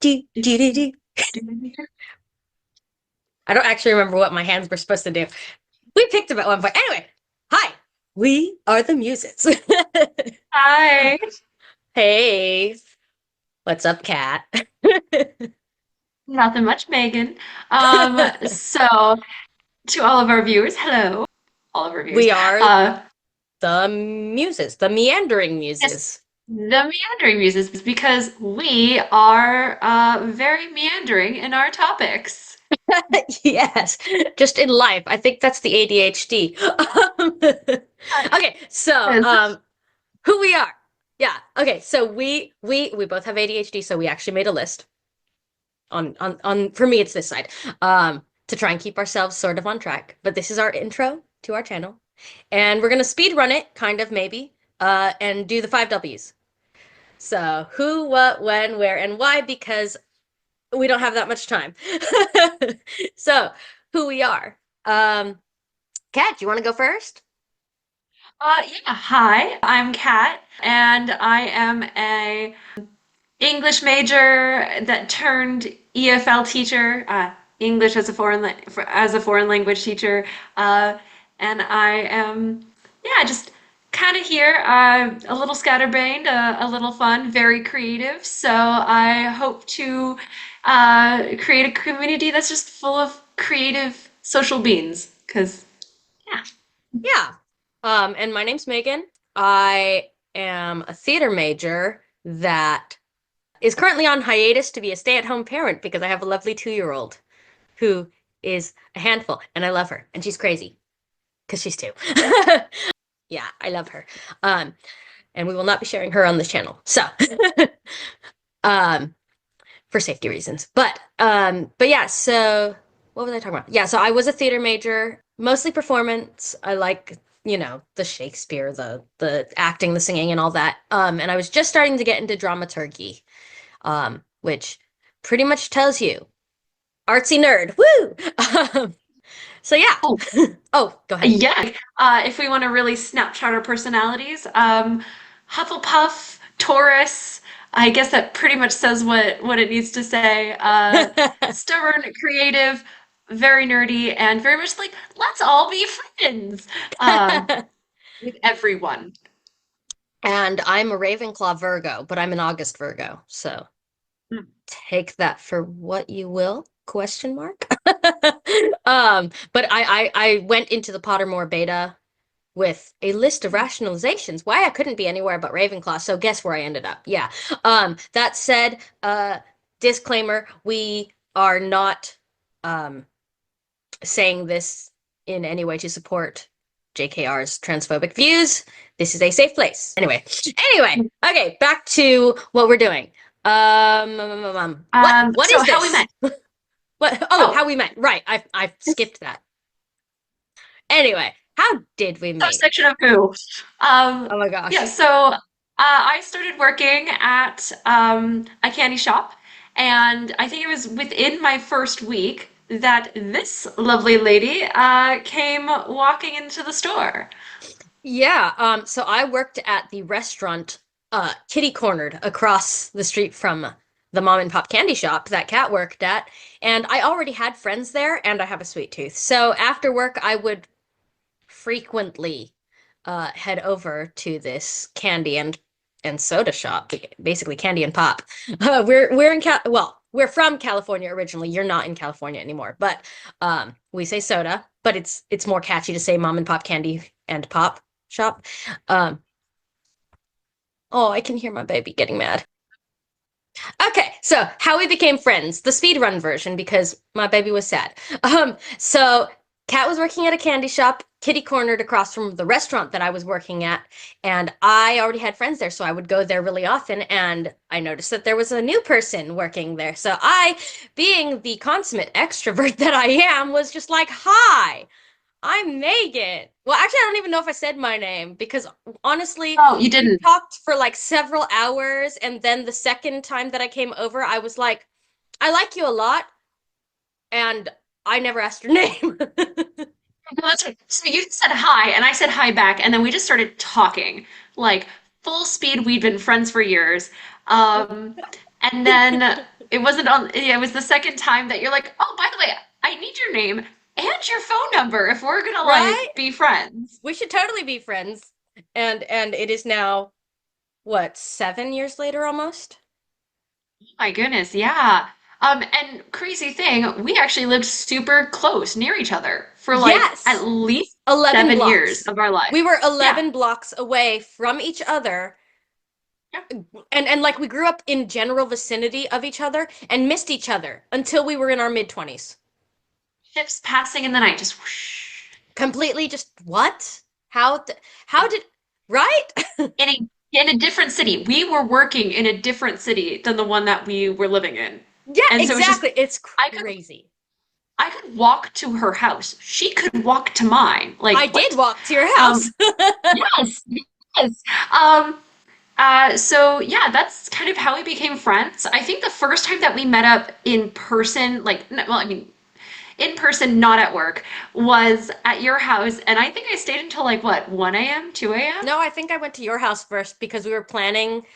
Do, do, do, do. I don't actually remember what my hands were supposed to do. We picked them at one point. Anyway, hi, we are the Muses. Hi. Hey, what's up, Kat? Nothing much, Megan. So to all of our viewers, hello, all of our viewers. We are Uh, the Muses, the Meandering yes, Muses. the Meandering Muses, because we are very meandering in our topics. Yes, just in life. I think that's the ADHD. Okay, so Yes. who we are. Yeah. Okay, so we both have ADHD, so we actually made a list on for me it's this side. To try and keep ourselves sort of on track. But this is our intro to our channel. And we're gonna speed run it, kind of maybe, and do the five W's. So who, what, when, where, and why, because we don't have that much time. So who we are. Kat, do you want to go first? Yeah, hi, I'm Kat, and I am a English major that turned EFL teacher, English as a as a foreign language teacher, and I am, yeah, just kind of here, a little scatterbrained, a little fun, very creative. So I hope to create a community that's just full of creative social beings. Because yeah. Yeah. And my name's Megan. I am a theater major that is currently on hiatus to be a stay-at-home parent because I have a lovely 2-year-old who is a handful and I love her and she's crazy because she's two. Yeah, I love her. Um, and we will not be sharing her on this channel. So, um, for safety reasons. But yeah, so what was I talking about? Yeah, so I was a theater major, mostly performance. I like, the Shakespeare, the acting, the singing and all that. And I was just starting to get into dramaturgy, which pretty much tells you artsy nerd. Woo! So yeah. Oh, Oh, go ahead. yeah. If we want to really snapshot our personalities, Hufflepuff, Taurus. I guess that pretty much says what it needs to say. Stubborn, creative, very nerdy, and very much like let's all be friends with everyone. And I'm a Ravenclaw Virgo, but I'm an August Virgo. So take that for what you will, question mark. But I went into the Pottermore beta with a list of rationalizations why I couldn't be anywhere but Ravenclaw. So guess where I ended up? Yeah. That said, disclaimer, we are not um saying this in any way to support JKR's transphobic views. This is a safe place. Anyway, okay, back to what we're doing. What So is how we this? met? What? Oh, how Oh, we met. Right, I've skipped that. Anyway, how did we meet? subsection of who? Oh my Yeah, gosh. so I started working at a candy shop, and I think it was within my first week that this lovely lady came walking into the store. Yeah, so I worked at the restaurant kitty cornered across the street from the mom and pop candy shop that Kat worked at, and I already had friends there and I have a sweet tooth. So after work I would frequently head over to this candy and soda shop, basically candy and pop. We're in we're from California originally. You're not in California anymore, but we say soda, but it's more catchy to say mom and pop candy and pop shop. Um, oh, I can hear my baby getting mad. Okay, so how we became friends, the speedrun version, because my baby was sad. So Kat was working at a candy shop, kitty cornered across from the restaurant that I was working at, and I already had friends there, so I would go there really often, and I noticed that there was a new person working there. So I, being the consummate extrovert that I am, was just like, "Hi, I'm Megan." Well, actually, I don't even know if I said my name because honestly, Oh, you we didn't. talked for like several hours. And then the second time that I came over, I was like, I like you a lot. And I never asked your name. No, that's right. So you said hi, and I said hi back, and then we just started talking like full speed. We'd been friends for years. Um, and then it wasn't on, yeah, it was the second time that you're like, oh, by the way, I need your name and your phone number if we're gonna Right? like be friends. We should totally be friends. And it is now what, 7 years later almost? My goodness, yeah. And crazy thing, we actually lived super close near each other for like at Yes. least 11 7 years blocks. of our life. We were Yeah. 11 blocks away from each other. Yeah. And like we grew up in general vicinity of each other and missed each other until we were in our mid 20s. Ships passing in the night, just whoosh. Completely just what? How did right? In a in a different city. We were working in a different city than the one that we were living in. Yeah, And so it's just exactly. It's I could crazy. I could walk to her house. She could walk to mine. I Like did what? walk to your house. Um, yes, yes. So yeah, that's kind of how we became friends. I think the first time that we met up in person, like, well, I mean, in person, not at work, was at your house, and I think I stayed until like what, 1 a.m., 2 a.m.? No, I think I went to your house first because we were planning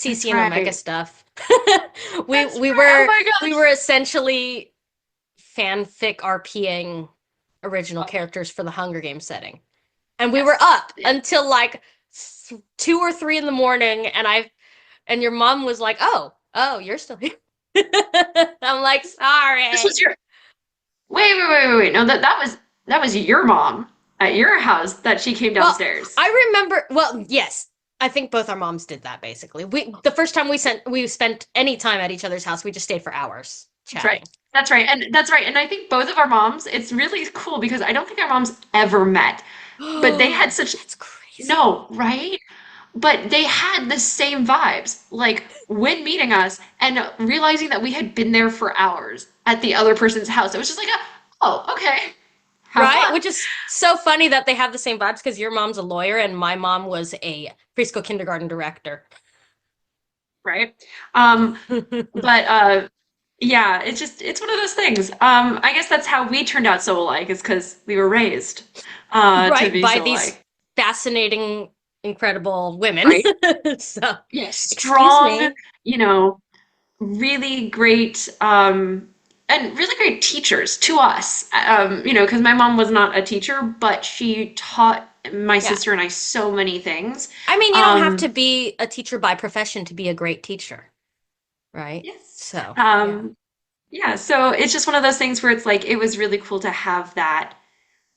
That's CC and Omega right. stuff. We That's we right. Oh were my we gosh. were essentially fanfic RPing original Oh, characters for the Hunger Games setting. And we were yes. up Yes. until like 2 or 3 in the morning, and your mom was like, "Oh, you're still here." I'm like, This "Sorry." was your wait. No, that was your mom at your house that she came Well, downstairs. I remember. Well, yes, I think both our moms did that basically. The first time we spent any time at each other's house, we just stayed for hours That's right. chatting. That's right. And that's right. And I think both of our moms, it's really cool because I don't think our moms ever met, but they had Oh, such, that's crazy. no, right? But they had the same vibes. Like when meeting us and realizing that we had been there for hours at the other person's house, it was just like, oh, okay, have Right? fun, Which is so funny that they have the same vibes because your mom's a lawyer and my mom was a preschool kindergarten director. right? Um, but yeah, it's one of those things. I guess that's how we turned out so alike, is because we were raised to Right, be by so these alike, fascinating, incredible women. right? So, Yeah, excuse strong, me. you know, really great, and really great teachers to us. Because my mom was not a teacher, but she taught my Yeah. sister and I so many things. I mean, you don't have to Um, be a teacher by profession to be a great teacher, right? yes. So, yeah. Um, yeah, so it's just one of those things where it's like it was really cool to have that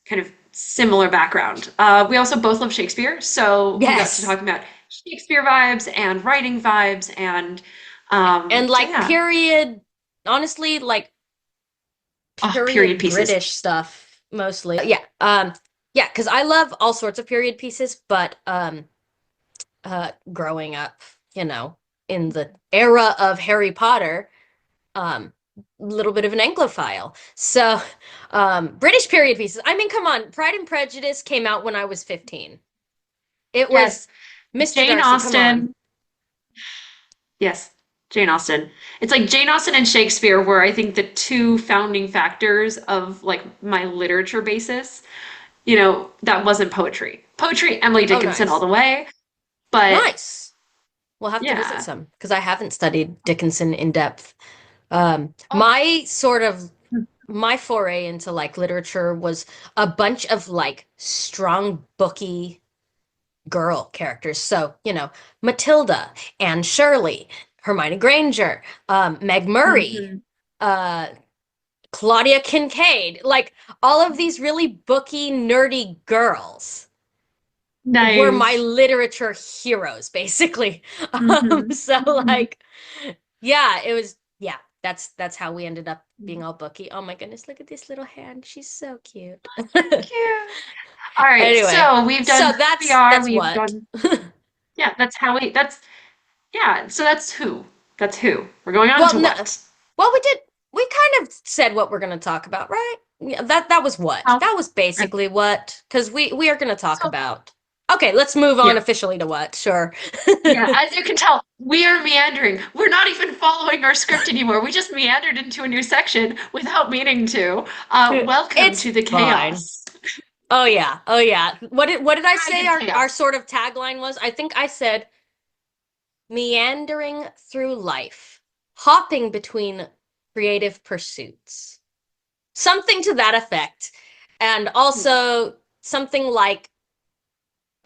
kind of similar background. We also both love Shakespeare, so we got to Yes. talk about Shakespeare vibes and writing vibes, and And so like yeah. period, honestly, like Oh, period period pieces. British stuff mostly. Yeah. Yeah, because I love all sorts of period pieces, but growing up, you know, in the era of Harry Potter, um little bit of an Anglophile. So, British period pieces. I mean, come on, Pride and Prejudice came out when I was 15. It was Yes, Mr. Jane Darcy, come on. Austen. Yes, Jane Austen. It's like Jane Austen and Shakespeare were, I think, the two founding factors of like my literature basis. That wasn't poetry. Poetry, Emily Oh, Dickinson all nice. the way. But Nice. We'll have to visit yeah. some because I haven't studied Dickinson in depth. Oh. My foray into like literature was a bunch of like strong booky girl characters. So, Matilda, Anne Shirley, Hermione Granger, Meg Murray, Mhm. uh, Claudia Kincaid, like all of these really booky, nerdy girls were my Nice. literature heroes, basically. Hmm. So Hmm. like, yeah, it was, yeah, that's how we ended up being all booky. Oh my goodness, look at this little hand. She's so cute. Cute. All right, Anyway, so we've done so who we that's are. that's We've what. done, yeah, so that's who. That's who. We're going on Well, to no, what? well, we kind of said what we're going to talk about, right? Yeah, that was what. Oh, That was right. basically what, because we are going to talk So, about. Okay, let's move on yeah. officially to what. Sure. Yeah, as you can tell, we are meandering. We're not even following our script anymore. We just meandered into a new section without meaning to. Welcome It's to the fine. chaos. Oh yeah. Oh yeah. What did I say Dragon our chaos. sort of tagline was? I think I said meandering through life. hopping between creative pursuits. Something to that effect. And also something like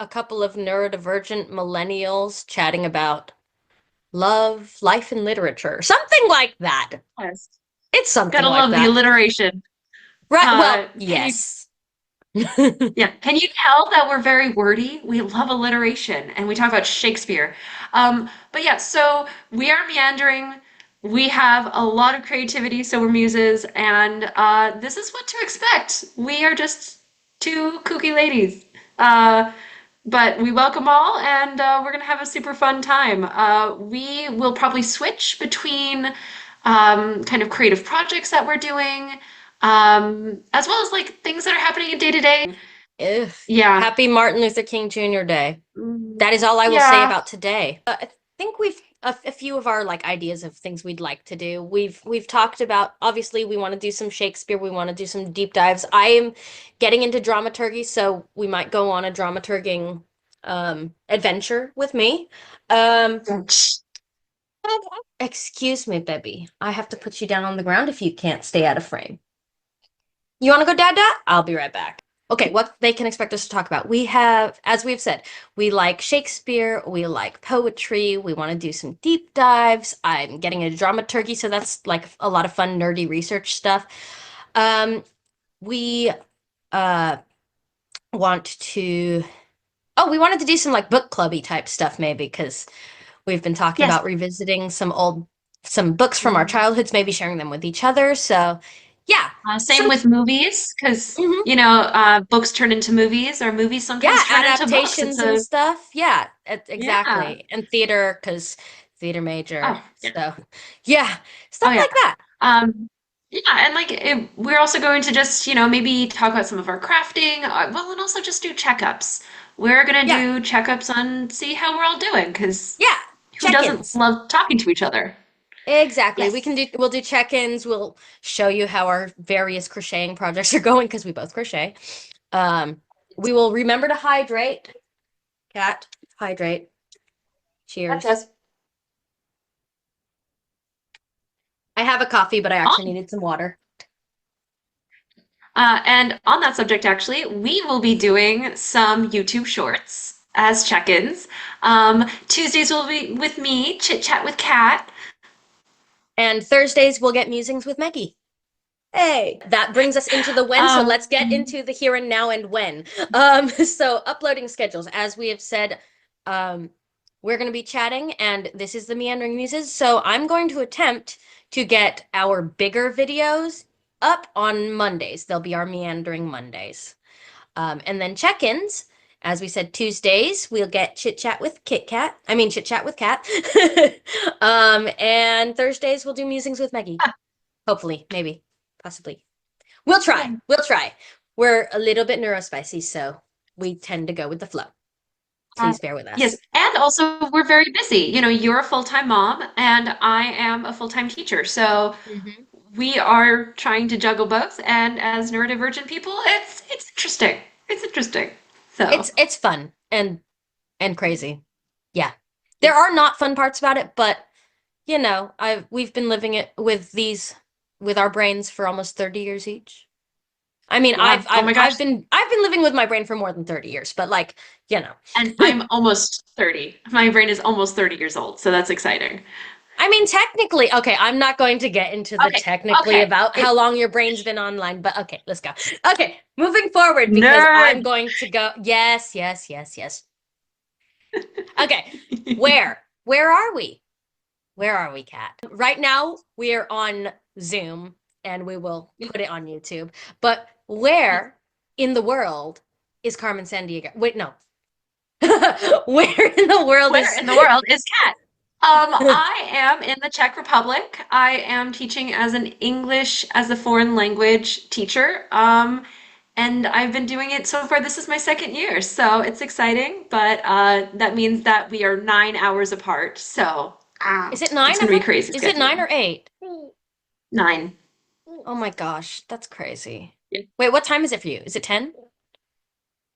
a couple of neurodivergent millennials chatting about love, life, and literature. Something like that. Yes. It's something Gotta like love the that. alliteration. Right. Well, Can you yes. Yeah, can you tell that we're very wordy? We love alliteration and we talk about Shakespeare. But yeah, so we are meandering. We have a lot of creativity, so we're muses, and this is what to expect. We are just two kooky ladies. Uh, but we welcome all, and we're gonna have a super fun time. We will probably switch between kind of creative projects that we're doing, as well as like things that are happening in day to day. Ugh. Yeah. Happy Martin Luther King Jr. Day. Mm, That is all I will say yeah. about today. I think we've a few of our like ideas of things we'd like to do. We've talked about obviously we want to do some Shakespeare, we want to do some deep dives. I am getting into dramaturgy, so we might go on a dramaturging adventure with me. Um Excuse me, baby. I have to put you down on the ground if you can't stay out of frame. You want to go dad dad? I'll be right back. Okay, what they can expect us to talk about. We have, as we've said, we like Shakespeare, we like poetry, we want to do some deep dives. I'm getting into dramaturgy, so that's like a lot of fun, nerdy research stuff. Um, we uh want to, oh, we wanted to do some like book clubby type stuff maybe, because we've been talking Yes. about revisiting some books from our Mm. childhoods, maybe sharing them with each other. So yeah, Same some with movies, because mhm. books turn into movies, or movies Yeah, sometimes turn into books. It's adaptations and a stuff. Yeah, yeah. exactly. And theater, because theater major. Oh, yeah. So, yeah, Oh, stuff yeah. like that. Um, yeah, and like we're also going to just, maybe talk about some of our crafting, well, and also just do checkups. We're gonna Yeah, do checkups on see how we're all doing, because yeah, who doesn't check-ins. love talking to each other? Exactly. Yes. We'll do check-ins. We'll show you how our various crocheting projects are going because we both crochet. Um, we will remember to hydrate. Cat, hydrate. Yes, Cheers. yes. I have a coffee, but I actually needed some water. And on that subject, actually, we will be doing some YouTube shorts as check-ins. Tuesdays will be with me, chit chat with Kat. And Thursdays we'll get musings with Maggie. Hey, that brings us into the when, so Um, let's get into the here and now and when. So uploading schedules, as we have said, um, we're going to be chatting, and this is the Meandering Muses. So I'm going to attempt to get our bigger videos up on Mondays. They'll be our Meandering Mondays. And then check-ins, as we said, Tuesdays, we'll get chit chat with Kit Kat. I mean, chit chat with Kat. And Thursdays, we'll do musings with Maggie. Hopefully, maybe, possibly. We'll try. We'll try. We're a little bit neurospicy, so we tend to go with the flow. uh, Please bear with yes, us. and also we're very busy. You're a full-time mom, and I am a full-time teacher. So Hmm. we are trying to juggle both, and as neurodivergent people, it's interesting. It's interesting. So, It's fun and crazy. Yeah. There are not fun parts about it, but we've been living it with our brains for almost 30 years each. I mean, yeah. Oh my gosh. I've been living with my brain for more than 30 years, but like, you And know. I'm almost 30. My brain is almost 30 years old, so that's exciting. I mean, technically, okay, I'm not going to get into the Okay, technically okay. about how long your brain's been online, but okay, let's go. Okay, moving forward because I'm Nerd. going to go. Yes, yes, yes, yes. Okay, where are we? Where are we, Kat? Right now, we are on Zoom and we will put it on YouTube. But Yes. where in the world is Carmen Sandiego? Wait, no. Where in the world Where is in the world is Kat? I am in the Czech Republic. I am teaching as an English as a foreign language teacher. And I've been doing it so far. This is my second year, so it's exciting, but that means that we are 9 hours apart. So Is it it's nine going of to be them? crazy Is it nine scheduling. or eight? 9. Oh my gosh, that's crazy. Yeah. Wait, what time is it for you? Is it 10?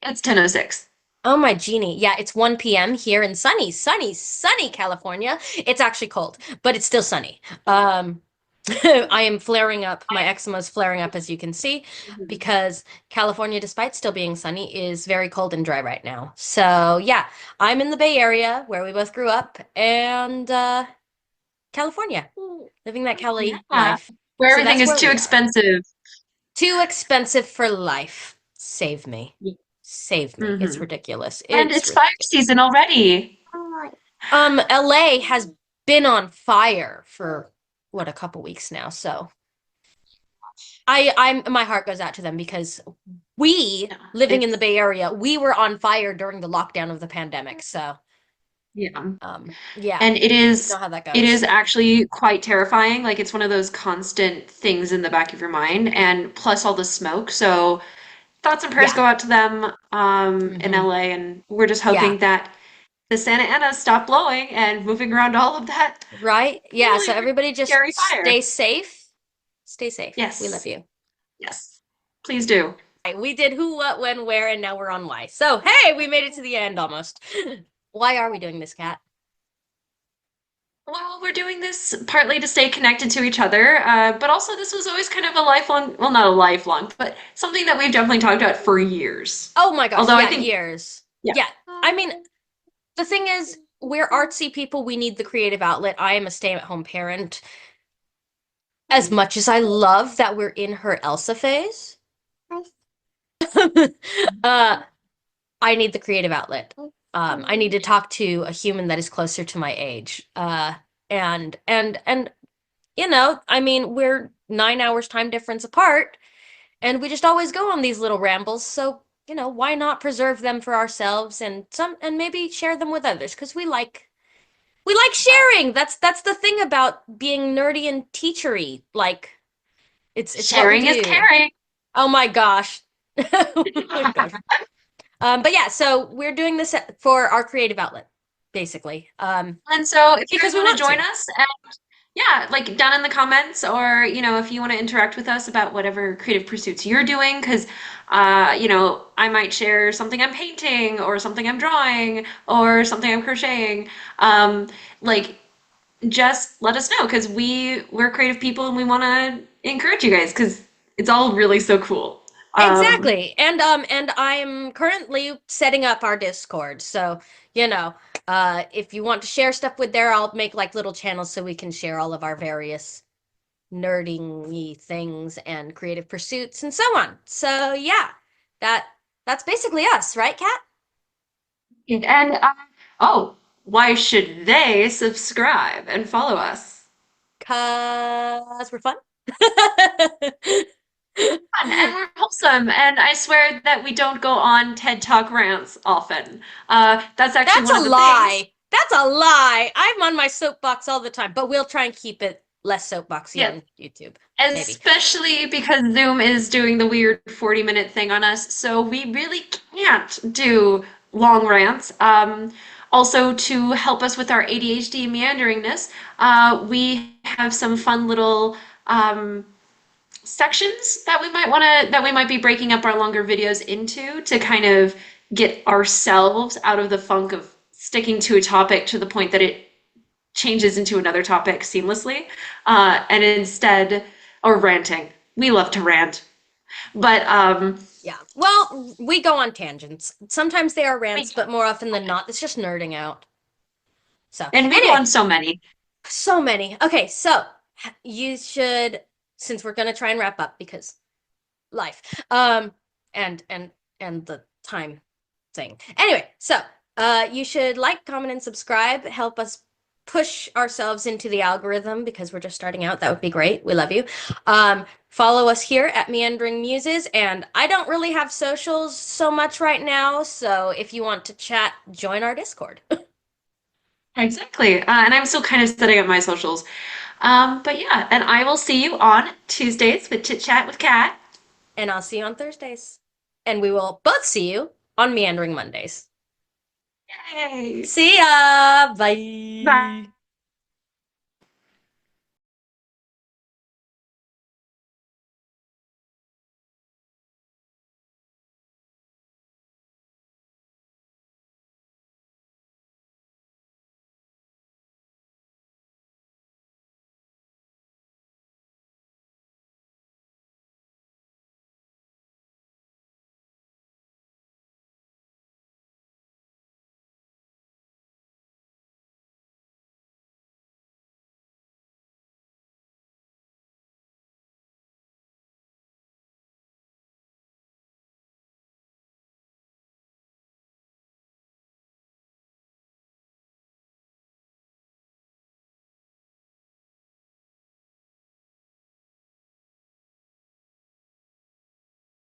It's 10:06. Oh my genie. Yeah, it's 1 p.m. here in sunny California. It's actually cold, but it's still sunny. I am flaring up. My eczema is flaring up, as you can see, Mhm. because California, despite still being sunny, is very cold and dry right now. So, yeah, I'm in the Bay Area where we both grew up, and California, living that Cali Yeah, life. where So everything that's is where too we are. expensive. Too expensive for life. Save me. Save me. It's Hmm. ridiculous. And It's it's fire ridiculous. season already. LA has been on fire for what, a couple weeks now. So my heart goes out to them because we, Yeah, living in the it's Bay Area, we were on fire during the lockdown of the pandemic. So, yeah. yeah, And you know how that it is goes. actually quite terrifying. Like it's one of those constant things in the back of your mind, and plus all the smoke. So thoughts and prayers Yeah. go out to them in Hmm. LA, and we're just Yeah. hoping that the Santa Ana stop blowing and moving around all of that Right? Yeah. really, So really everybody just scary fire. stay safe. Stay safe. We love Yes, you. yes, please do. Right, we did who, what, when, where, and now we're on why. So, hey, we made it to the end almost. Why are we doing this, Kat? Well, we're doing this partly to stay connected to each other, but also this was always kind of a lifelong, well, not a lifelong, but something that we've definitely talked about for years. Oh my gosh, Although I yeah, think, years. yeah, Yeah. I mean, the thing is, we're artsy people. We need the creative outlet. I am a stay-at-home parent. As much as I love that we're in her Elsa phase, uh, I need the creative outlet. I need to talk to a human that is closer to my age. And I mean, we're 9 hours time difference apart, and we just always go on these little rambles. So, why not preserve them for ourselves and maybe share them with others? Because we like sharing. That's the thing about being nerdy and teachery. Like it's what we sharing is do. caring. Oh my gosh. Oh my gosh. But yeah, so we're doing this for our creative outlet, basically. And so if you Because guys we want to want join to. us, yeah, like down in the comments, or if you want to interact with us about whatever creative pursuits you're doing, because I might share something I'm painting, or something I'm drawing, or something I'm crocheting. Like just let us know, because we're creative people and we want to encourage you guys, because it's all really so cool. Um, Exactly. And I'm currently setting up our Discord. So, you know, if you want to share stuff with there, I'll make like little channels so we can share all of our various nerding things and creative pursuits and so on. So, yeah. That that's basically us, right, Kat? and oh, why should they subscribe and follow us? 'Cause we're fun. Fun and we're wholesome. And I swear that we don't go on TED Talk rants often. That's actually That's one a of the things. lie. That's a lie. I'm on my soapbox all the time, but we'll try and keep it less soapboxy Yes, on YouTube. Maybe. especially because Zoom is doing the weird 40-minute thing on us, so we really can't do long rants. Also, to help us with our ADHD meanderingness, we have some fun little sections that we might be breaking up our longer videos into to kind of get ourselves out of the funk of sticking to a topic to the point that it changes into another topic seamlessly, and instead, or ranting. We love to rant, but Yeah. Well, we go on tangents. Sometimes they are we rants, can. but more often than not, it's just nerding out. So, And we go anyway, on so many. so many. Okay, so you should, since we're gonna try and wrap up because life, and the time thing. Anyway, so you should like, comment, and subscribe. Help us push ourselves into the algorithm because we're just starting out. That would be great. We love you. Follow us here at Meandering Muses, and I don't really have socials so much right now, so if you want to chat, join our Discord. Exactly. And I'm still kind of setting up my socials. But yeah, and I will see you on Tuesdays with Chit Chat with Kat. And I'll see you on Thursdays. And we will both see you on Meandering Mondays. Yay! See ya! Bye. Bye!